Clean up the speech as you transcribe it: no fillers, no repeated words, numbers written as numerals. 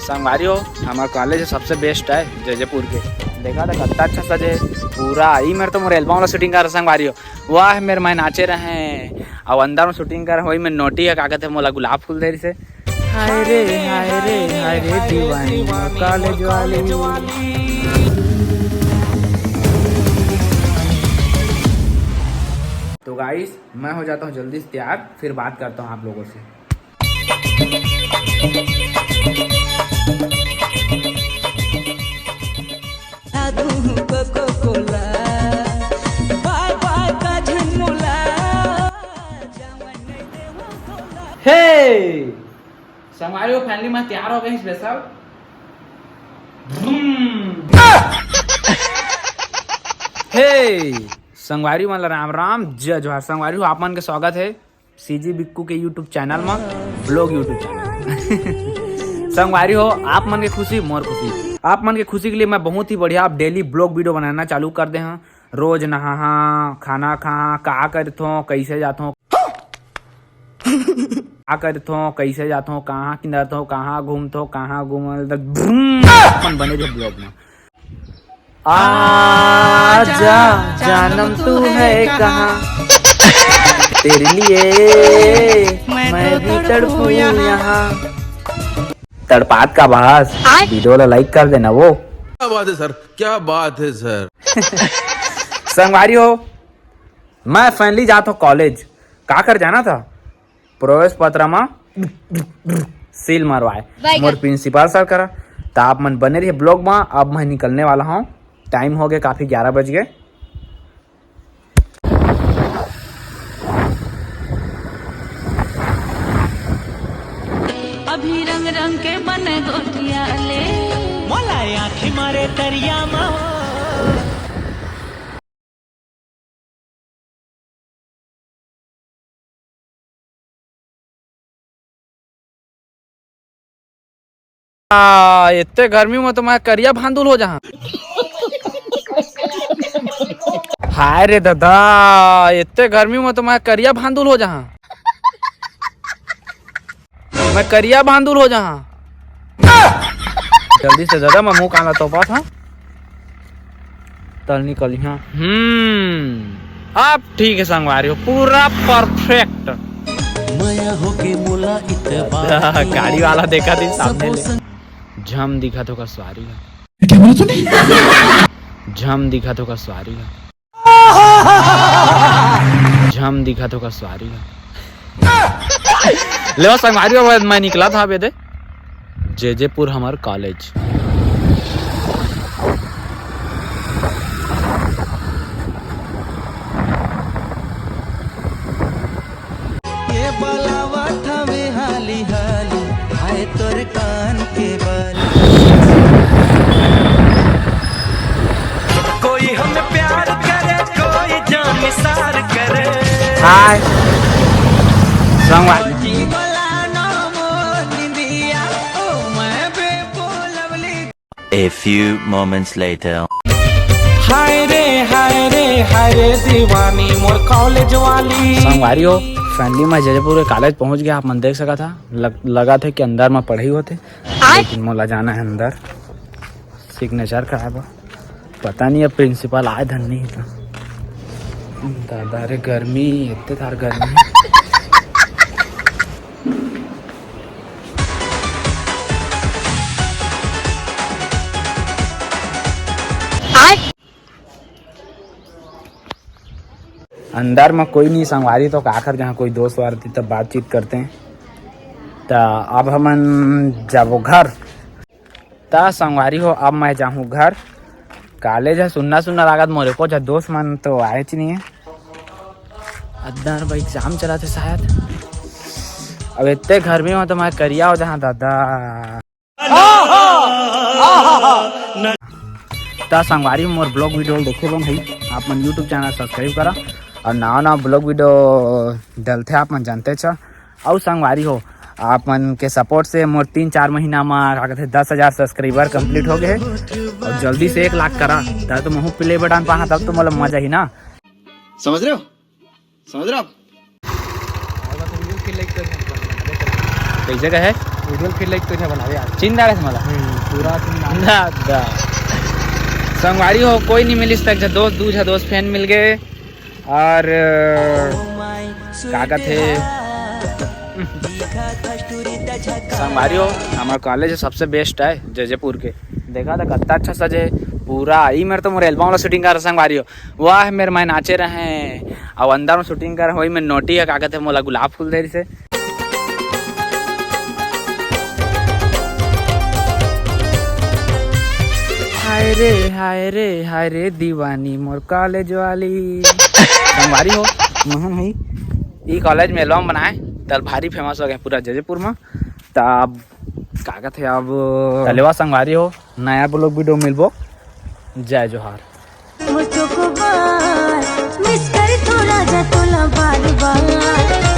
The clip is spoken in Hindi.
संगवारी हो हमारा कॉलेज सबसे बेस्ट है जयपुर के। देखा था कितना अच्छा सजे पूरा ही मेरे तो मोर एल्बम वाला शूटिंग कर संगवारी हो। वाह मेरे मैं नाचे रहे और अंदर में शूटिंग कर वही में नोटी है कागज है मोला गुलाब फूल दे से। हाय रे दीवानी कॉलेज वाली। तो गाइस मैं हो जाता हूँ जल्दी से तैयार, फिर बात करता हूँ आप लोगों से। हे संगवारी हो फैमिली में तैयार हो गए स्पेशल। हे संगवारी मतलब राम राम जय जोहार। संगवारी हो आप मन के स्वागत है सीजी बिक्कू के यूट्यूब चैनल में, ब्लॉग यूट्यूब चैनल। संगवारी हो आप मन के खुशी मोर खुशी। आप मन के खुशी के लिए मैं बहुत ही बढ़िया आप डेली ब्लॉग वीडियो बनाना चालू कर दे हैं। रोज नहा खाना खा का करथो कैसे जाथो क्या करथो कैसे जाथो कहाँ किनरथो कहाँ घूमथो कहाँ घूमल बने थे ब्लॉग में। आजा जानम तू है कहाँ तेरे लिए मैं भी तड़पू यहाँ। तड़पात का बहास वीडियो लाइक कर देना। वो क्या बात है सर, क्या बात है सर। संगवारी हो मैं फाइनली जाता हूँ कॉलेज। का कर जाना था प्रवेश पत्र में सील मरवाए मोर प्रिंसिपल सर करा। तो आप मन बने रहिए ब्लॉग में। अब मैं निकलने वाला हूँ, टाइम हो गया काफी 11 बज गए। अभी रंग रंग के बने गोटिया ले मोला आँखी मारे दरिया में। इतने गर्मी में तो मैं करिया भांदुल हो जहाँ। हाय रे दादा इतने गर्मी में तो मैं करिया भांदुल हो जहाँ। मैं करिया भांदुल हो जहाँ। जल्दी से दादा मैं मुंह काला तो बात हाँ तल निकल यहाँ। अब ठीक है संगवारी हो पूरा परफेक्ट। गाड़ी वाला देखा थी सामने ले झम दिखा तो का सवारी का। क्या बोला तूने? झम दिखा तो का सवारी का। झम दिखा तो का सवारी का। ले संगवारी हो मैं निकला था बेदे जयपुर हमार कॉलेज। ये बलावा था में हाली हाली हाय तोर कान के बाली। कोई हमें प्यार करे कोई जान निसार करे। हाय संगवारी A few moments later. हाय रे दीवानी मोर कॉलेज वाली। संगवारी हो फैमिली में जयपुर कॉलेज पहुंच गया। आप मन देख सका था लगा था कि अंदर में पढ़े ही होते, लेकिन मोला जाना है अंदर सिग्नेचर कराया। पता नहीं अब प्रिंसिपल आए धन नहीं था। दादा रे गर्मी इतने थार गर्मी। अंदर में कोई नहीं संगवारी तो आखिर जहाँ कोई दोस्त वार थी तब बातचीत करते हैं। तो अब हम जाबो घर। तो संगवारी हो अब मैं जाऊँ घर। कॉलेज है सुनना लागत मोरे को जब दोस्त मन तो आए ही नहीं है। अंदर भाई एग्जाम चला थे शायद। अब इतने गर्मी में तो मैं करिया हो जहाँ दादा। तो संगवारी मोर ब्लॉग वीडियो देखे बन भाई आप मन यूट्यूब चैनल सब्सक्राइब करा और नवा ब्लॉग वीडियो डलते आप मन जानते छ। और संगवारी हो आप मन के सपोर्ट से मोर 3-4 महीना में क्या कहते 10,000 सब्सक्राइबर कंप्लीट हो गए और जल्दी से 1 लाख करा तब तो महू प्ले बटन पा तब तो मतलब मजा ही ना। समझ रहे हो कैसे का है व्हिडिओ फिर लाईक तुझ्या बनावे आज चिंदाड़े से मला पूरा तुम दादा संगवारी हो कोई नहीं मिली तक दोस्त दूजा दोस्त फैन मिल गए और काका थे संगवारी हो हमारा कॉलेज सबसे बेस्ट है जयपुर के देखा था कितना अच्छा सजे पूरा ई मेरे तो मोर एल्बम वाला शूटिंग कर संगवारी हो वाह है मेरे मैं नाचे रहे और अंदर में शूटिंग कर वही मैं नोटी है काका थे मोला गुलाब फूल दे से हाय रे दीवानी मोर कॉलेज वाली संगवारी हो मोहन है ई कॉलेज में एल्बम बनाए तल भारी फेमस हो गए पूरा जयपुर में तब काका थे अब तलेवा संगवारी हो नया ब्लॉग वीडियो मिलबो जय जोहार मुझको बार मिस कर थोड़ा जा तोला बार बार